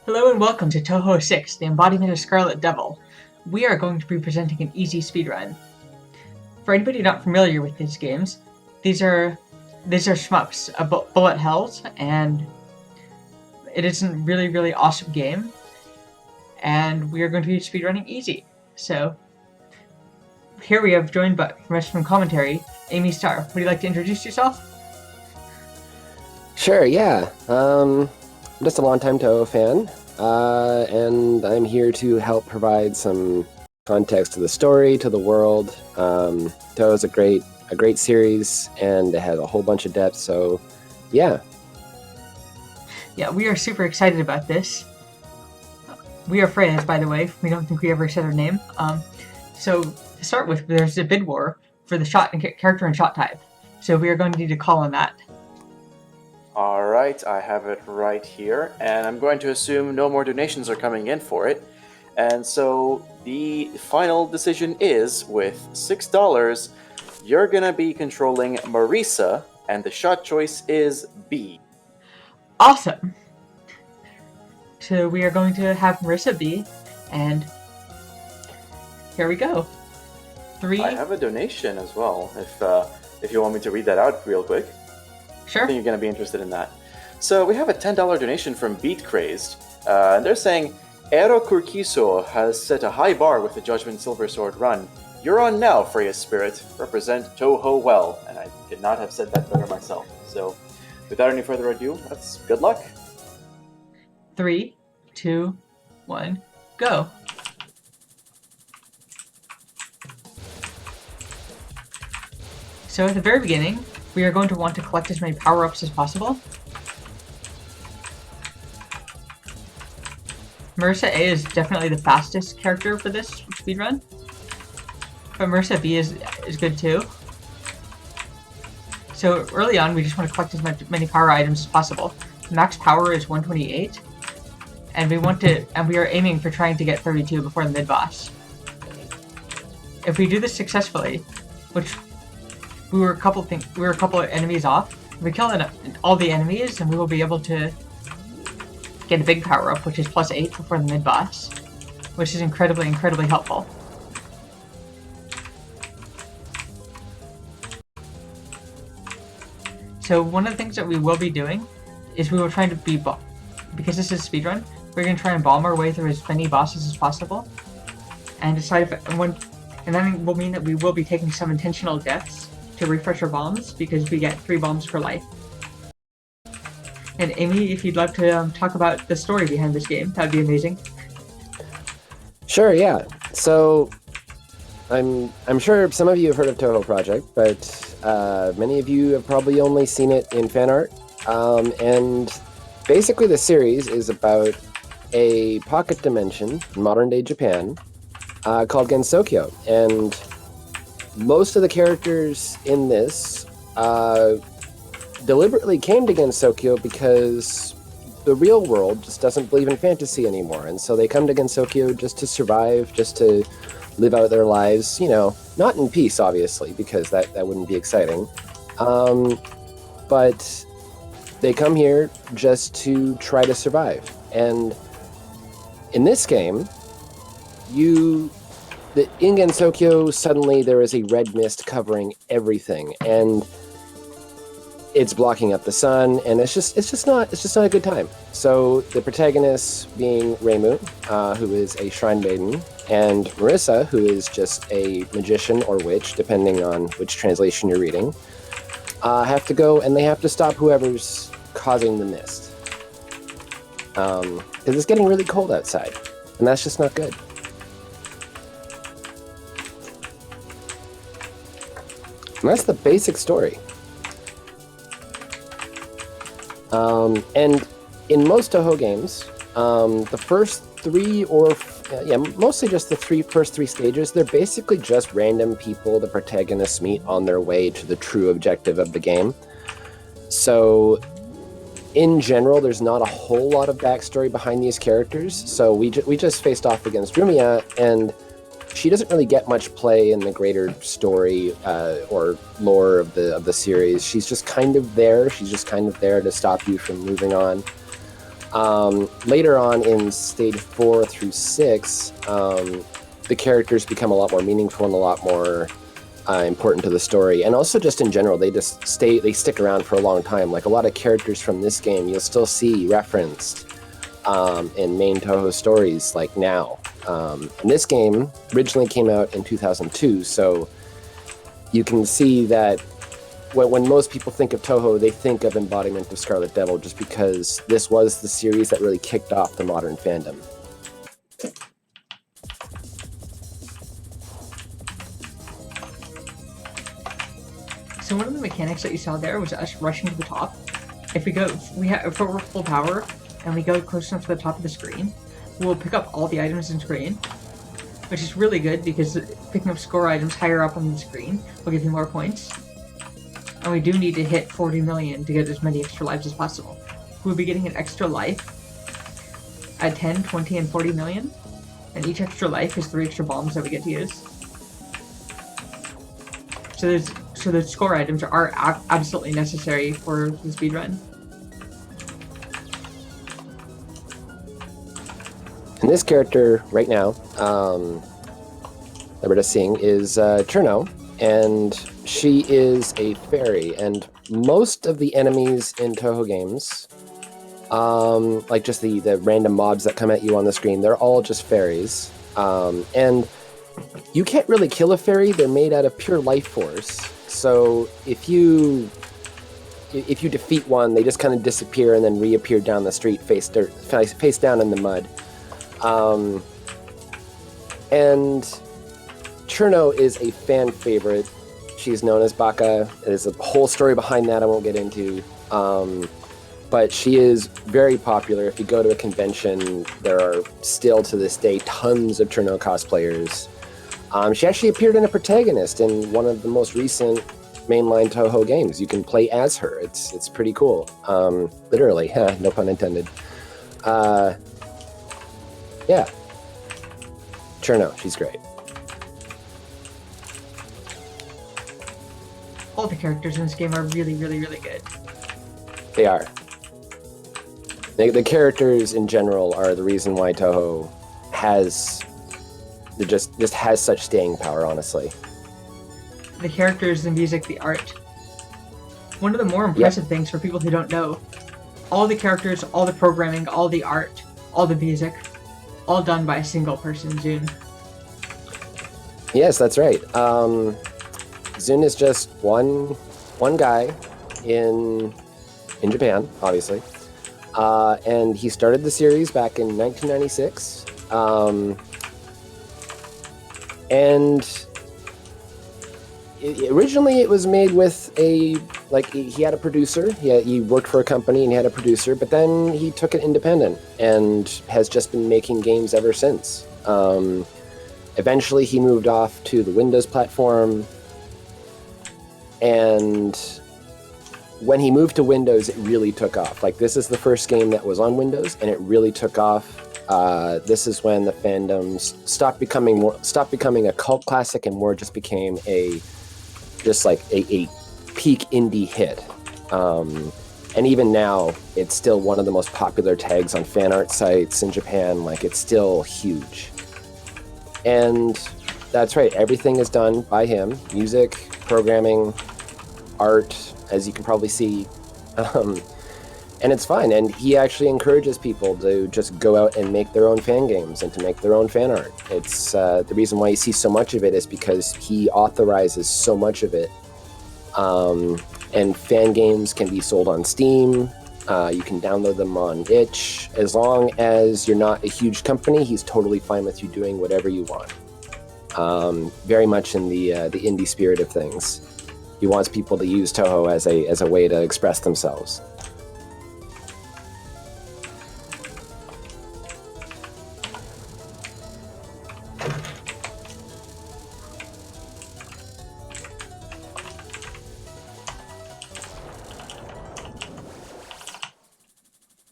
Hello and welcome to Touhou 6, the Embodiment of Scarlet Devil. We are going to be presenting an easy speedrun. For anybody not familiar with these games, these are shmups, bullet hells, and it is a really awesome game, and we are going to be speedrunning easy. So, here we have joined from commentary, Amy Starr. Would you like to introduce yourself? Sure, yeah. I'm just a longtime Touhou fan, and I'm here to help provide some context to the story, to the world. Touhou's a great series, and it has a whole bunch of depth, so yeah. Yeah, we are super excited about this. We are Freyas, by the way. We don't think we ever said our name. So, to start with, there's a bid war for the character and shot type. So we are going to need a call on that. Alright, I have it right here, and I'm going to assume no more donations are coming in for it. And so the final decision is, with $6, you're gonna be controlling Marisa, and the shot choice is B. Awesome! So we are going to have Marisa B, and here we go. I have a donation as well, if you want me to read that out real quick. Sure. I think you're going to be interested in that. So we have a $10 donation from Beat Crazed, and they're saying, Ero Kurkiso has set a high bar with the Judgment Silver Sword run. You're on now, FreyasSpirit. Represent Touhou well. And I could not have said that better myself. So, without any further ado, that's good luck. 3, 2, 1, go. So at the very beginning, we are going to want to collect as many power-ups as possible. Marisa A is definitely the fastest character for this speedrun, but Marisa B is good too. So early on, we just want to collect as many power items as possible. Max power is 128, and we are aiming for trying to get 32 before the mid-boss. If we do this successfully, which we were a couple of enemies off. If we kill all the enemies, and we will be able to get a big power up, which is +8 before the mid boss, which is incredibly helpful. So one of the things that we will be doing is we will try to because this is a speedrun, we're going to try and bomb our way through as many bosses as possible, and decide and then will mean that we will be taking some intentional deaths to refresh our bombs, because we get 3 bombs per life. And Amy, if you'd like to talk about the story behind this game, that'd be amazing. Sure, yeah. So, I'm sure some of you have heard of Touhou Project, but many of you have probably only seen it in fan art. And basically the series is about a pocket dimension in modern-day Japan called Gensokyo, and most of the characters in this deliberately came to Gensokyo because the real world just doesn't believe in fantasy anymore, and so they come to Gensokyo just to survive, just to live out their lives, not in peace, obviously, because that wouldn't be exciting. But they come here just to try to survive. And in this game, in Gensokyo, suddenly there is a red mist covering everything, and it's blocking up the sun, and it's just not a good time. So the protagonists being Reimu, who is a shrine maiden, and Marisa, who is just a magician or witch, depending on which translation you're reading, have to go and they have to stop whoever's causing the mist. Because it's getting really cold outside, and that's just not good. And that's the basic story. And in most Touhou games, the first mostly just the first three stages, they're basically just random people the protagonists meet on their way to the true objective of the game. So, in general, there's not a whole lot of backstory behind these characters. So we just faced off against Rumiya, and she doesn't really get much play in the greater story or lore of the series. She's just kind of there. She's just kind of there to stop you from moving on. Later on in stage 4 through 6, the characters become a lot more meaningful and a lot more important to the story, and also just in general, they stick around for a long time. Like a lot of characters from this game, you'll still see referenced in main Touhou stories, like now. And this game originally came out in 2002, so you can see that when most people think of Touhou, they think of Embodiment of Scarlet Devil, just because this was the series that really kicked off the modern fandom. So one of the mechanics that you saw there was us rushing to the top. If we're full power and we go close enough to the top of the screen, we'll pick up all the items in screen, which is really good because picking up score items higher up on the screen will give you more points. And we do need to hit 40 million to get as many extra lives as possible. We'll be getting an extra life at 10, 20, and 40 million, and each extra life is 3 extra bombs that we get to use. So the score items are absolutely necessary for the speedrun. And this character right now that we're just seeing is Cherno, and she is a fairy, and most of the enemies in Touhou games, like just the random mobs that come at you on the screen, they're all just fairies. And you can't really kill a fairy, they're made out of pure life force. So if you defeat one, they just kind of disappear and then reappear down the street face down in the mud. And Cherno is a fan favorite. She's known as Baka. There's a whole story behind that I won't get into. But she is very popular. If you go to a convention, there are still to this day tons of Cherno cosplayers. She actually appeared in a protagonist in one of the most recent mainline Touhou games. You can play as her. It's pretty cool. Literally, no pun intended. Yeah. Cherno, she's great. All the characters in this game are really, really, really good. They are. The characters in general are the reason why Touhou has just has such staying power, honestly. The characters, the music, the art. One of the more impressive things for people who don't know, all the characters, all the programming, all the art, all the music, all done by a single person, Zune. Yes, that's right. Zune is just one guy in Japan, obviously. And he started the series back in 1996. Originally it was made with he had a producer. He worked for a company and he had a producer, but then he took it independent and has just been making games ever since. Eventually he moved off to the Windows platform, and when he moved to Windows, it really took off. Like, this is the first game that was on Windows, and it really took off. This is when the fandoms stopped becoming a cult classic and more just became a peak indie hit. And even now, it's still one of the most popular tags on fan art sites in Japan. Like, it's still huge. And that's right, everything is done by him. Music, programming, art, as you can probably see. And it's fine. And he actually encourages people to just go out and make their own fan games and to make their own fan art. It's the reason why you see so much of it is because he authorizes so much of it. And fan games can be sold on Steam. You can download them on itch. As long as you're not a huge company, he's totally fine with you doing whatever you want. Very much in the indie spirit of things. He wants people to use Touhou as a way to express themselves.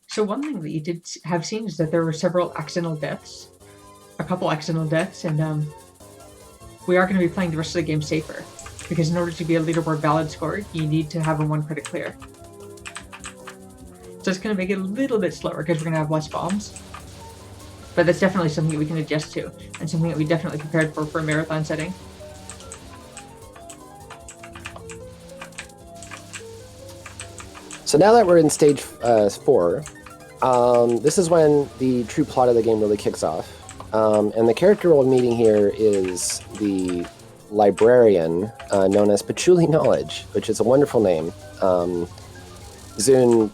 So one thing that you did have seen is that there were several accidental deaths. A couple accidental deaths, and we are going to be playing the rest of the game safer. Because in order to be a leaderboard ballad score, you need to have a 1 credit clear. So it's going to make it a little bit slower because we're going to have less bombs. But that's definitely something that we can adjust to, and something that we definitely prepared for a marathon setting. So now that we're in stage 4, this is when the true plot of the game really kicks off. And the character we're meeting here is the librarian known as Patchouli Knowledge, which is a wonderful name. Zune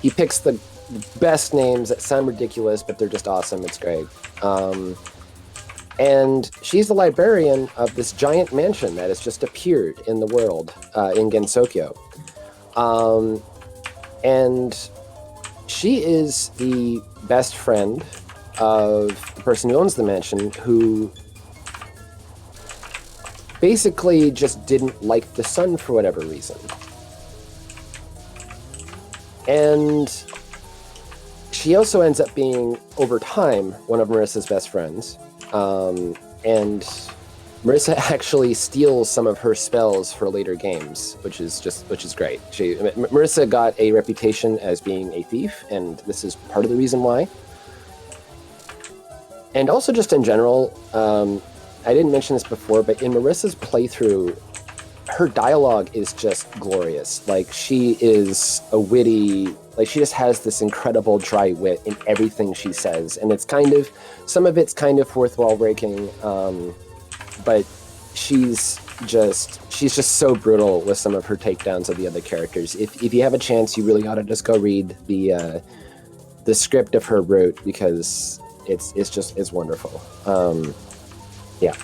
he picks the best names that sound ridiculous, but they're just awesome. It's great. And she's the librarian of this giant mansion that has just appeared in the world in Gensokyo. And she is the best friend of the person who owns the mansion, who basically just didn't like the sun for whatever reason. And she also ends up being, over time, one of Marissa's best friends. And Marissa actually steals some of her spells for later games, which is great. Marissa got a reputation as being a thief, and this is part of the reason why. And also just in general, I didn't mention this before, but in Marissa's playthrough, her dialogue is just glorious. Like, she is a witty, like, she just has this incredible dry wit in everything she says, and it's some of it's kind of fourth wall breaking, but she's just so brutal with some of her takedowns of the other characters. If you have a chance, you really ought to just go read the script of her route, because it's wonderful. Yeah.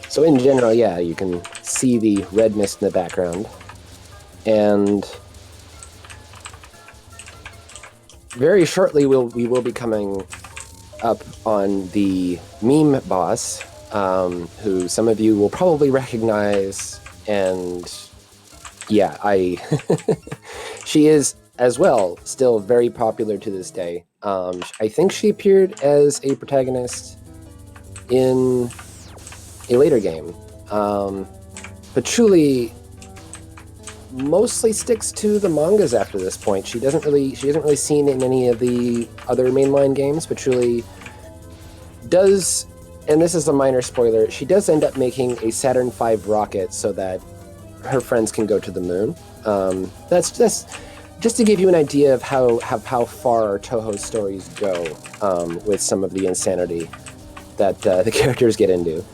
So in general, yeah, you can see the red mist in the background. And very shortly we will be coming up on the meme boss, who some of you will probably recognize, and yeah, she is as well still very popular to this day. I think she appeared as a protagonist in a later game. Patchouli mostly sticks to the mangas after this point. She isn't really seen in any of the other mainline games. Patchouli does, and this is a minor spoiler, she does end up making a Saturn V rocket so that her friends can go to the moon. That's just to give you an idea of how far Touhou's stories go with some of the insanity that the characters get into.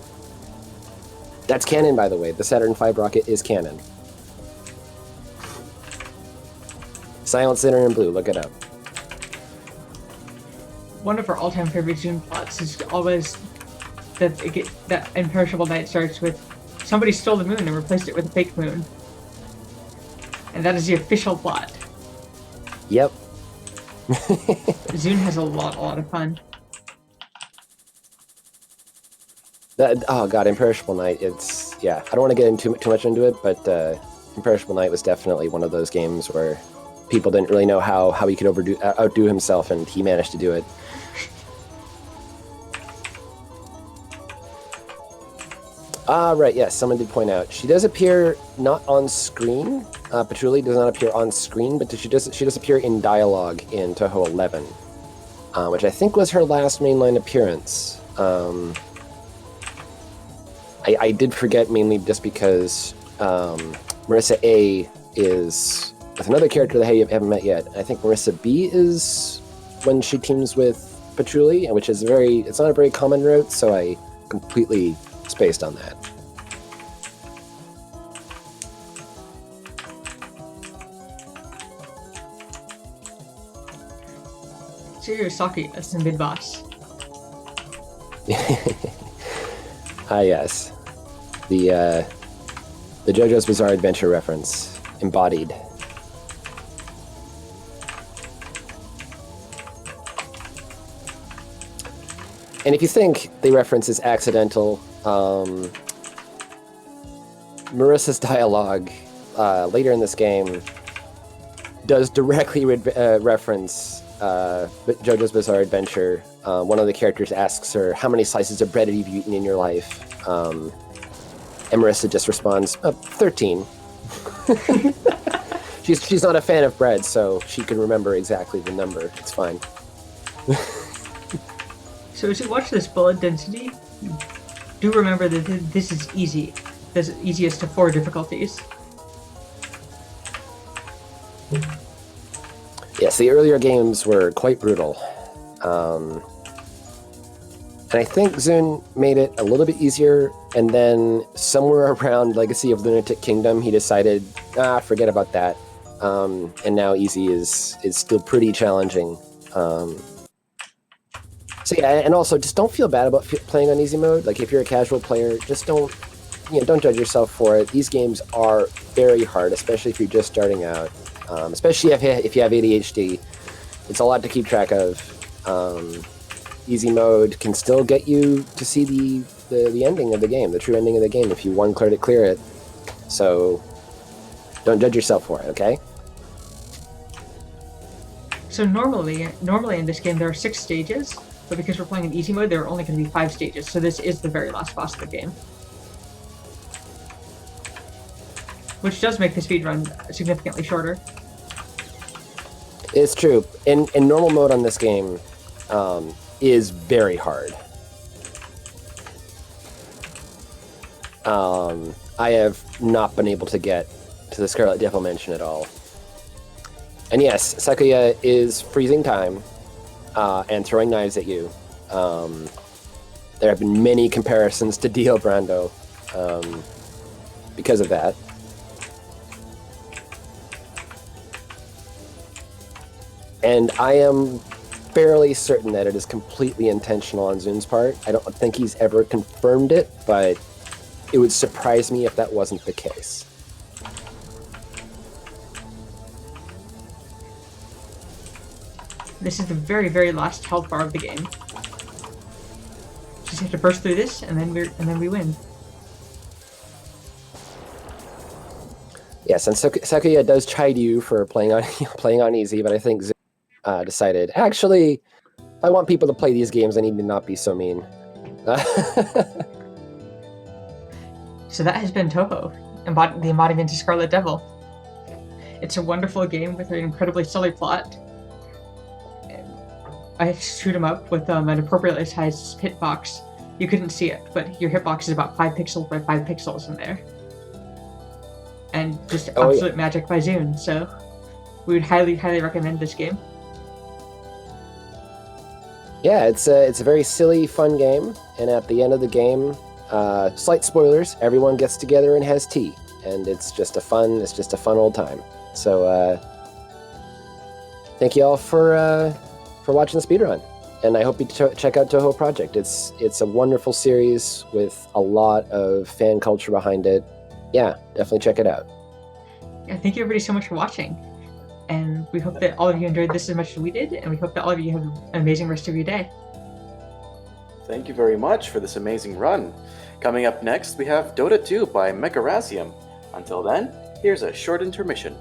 That's canon, by the way. The Saturn V rocket is canon. Silent Sinner in Blue, look it up. One of our all-time favorite Zune plots is always that Imperishable Night starts with somebody stole the moon and replaced it with a fake moon. And that is the official plot. Yep. Zune has a lot of fun. Oh god, Imperishable Night, yeah, I don't want to get into too much into it, but Imperishable Night was definitely one of those games where people didn't really know how he could outdo himself, and he managed to do it. Right, yes, someone did point out. She does appear not on screen. Patchouli does not appear on screen, but she does appear in dialogue in Touhou 11, which I think was her last mainline appearance. I did forget, mainly just because Marissa A is with another character that you haven't met yet. I think Marissa B is when she teams with Patchouli, which is it's not a very common route, so I completely spaced on that. Saki, that's the mid-boss. Ah, yes. The JoJo's Bizarre Adventure reference, embodied. And if you think the reference is accidental, Marissa's dialogue later in this game does directly reference JoJo's Bizarre Adventure. One of the characters asks her, how many slices of bread have you eaten in your life? And Marissa just responds, 13. She's not a fan of bread, so she can remember exactly the number. It's fine. So as you watch this bullet density, do remember that this is easy. This is easiest of 4 difficulties. Yes, the earlier games were quite brutal. And I think Zune made it a little bit easier, and then somewhere around Legacy of Lunatic Kingdom, he decided, forget about that. And now easy is still pretty challenging. So yeah, and also just don't feel bad about playing on easy mode. Like if you're a casual player, just don't judge yourself for it. These games are very hard, especially if you're just starting out. Especially if you have ADHD, it's a lot to keep track of. Easy mode can still get you to see the ending of the game, the true ending of the game, if you clear it. So don't judge yourself for it, okay? So normally in this game there are 6 stages, but because we're playing in easy mode, there are only going to be 5 stages. So this is the very last boss of the game, which does make the speedrun significantly shorter. It's true. In normal mode on this game is very hard. I have not been able to get to the Scarlet Devil Mansion at all. And yes, Sakuya is freezing time and throwing knives at you. There have been many comparisons to Dio Brando because of that. And I am fairly certain that it is completely intentional on Zune's part. I don't think he's ever confirmed it, but it would surprise me if that wasn't the case. This is the very, very last health bar of the game. Just have to burst through this, and then we win. Yes, and Sakuya does chide you for playing on easy, but I think Zune decided, actually, if I want people to play these games, I need to not be so mean. So that has been Touhou, the Embodiment of Scarlet Devil. It's a wonderful game with an incredibly silly plot. I shoot him up with an appropriately sized hitbox. You couldn't see it, but your hitbox is about 5 pixels by 5 pixels in there. And just absolute magic by Zune, so we would highly, highly recommend this game. Yeah, it's a very silly, fun game, and at the end of the game, slight spoilers, everyone gets together and has tea, and it's just a fun old time. So thank you all for watching the speedrun, and I hope you check out Touhou Project. It's a wonderful series with a lot of fan culture behind it. Yeah, definitely check it out. Yeah, thank you everybody so much for watching, and we hope that all of you enjoyed this as much as we did, and we hope that all of you have an amazing rest of your day. Thank you very much for this amazing run. Coming up next, we have Dota 2 by Mecharazium. Until then, here's a short intermission.